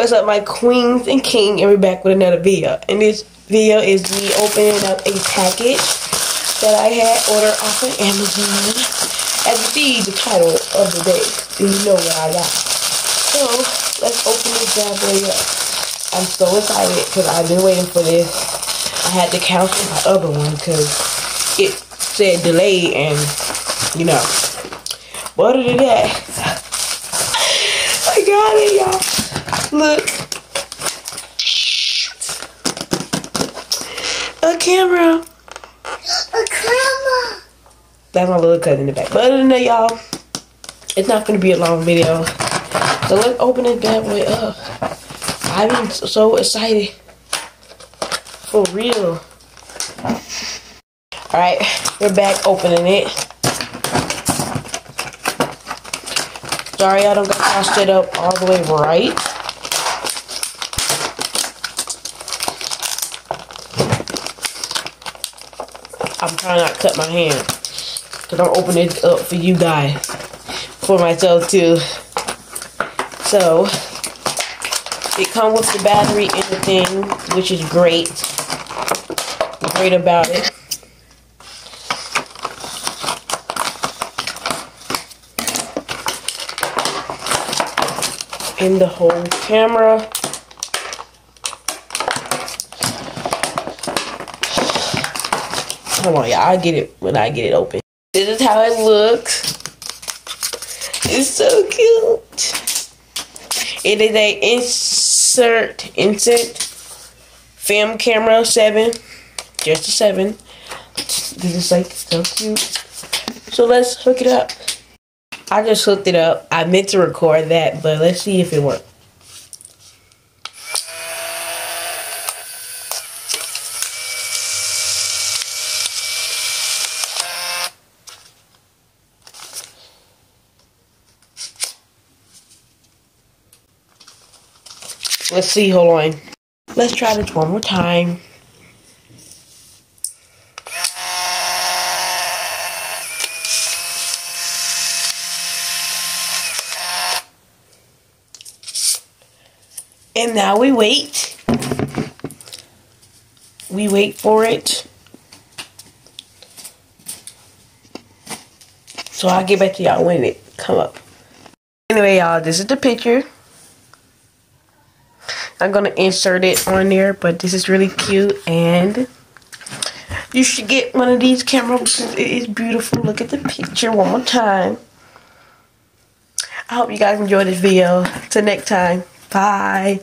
What's up, my queens and king, and we're back with another video. And this video is me opening up a package that I had ordered off of Amazon. As you see the title of the day, then you know what I got. So let's open this bad boy up. I'm so excited because I've been waiting for this. I had to cancel my other one because it said delay, and you know. But other than that, I got it, y'all. Look. A camera. A camera. That's my little cousin in the back. But other than that, y'all, it's not going to be a long video. So let's open this bad boy up. I've been so excited. For real. Alright, we're back opening it. Sorry, I don't got my set up all the way right. I'm trying not to cut my hand, because I'm opening it up for you guys, for myself too. So, it comes with the battery and the thing, which is great. Great about it. And the whole camera. Hold on, y'all. I'll get it when I get it open. This is how it looks. It's so cute. It is a insert film camera 7. Just a 7. This is like so cute. So let's hook it up. I just hooked it up. I meant to record that, but let's see if it works. Let's see, hold on. Let's try this one more time. And now we wait. We wait for it. So I'll get back to y'all when it come up. Anyway, y'all, this is the picture. I'm gonna insert it on there, but this is really cute, and you should get one of these cameras because it is beautiful. Look at the picture one more time. I hope you guys enjoyed this video. Till next time, bye.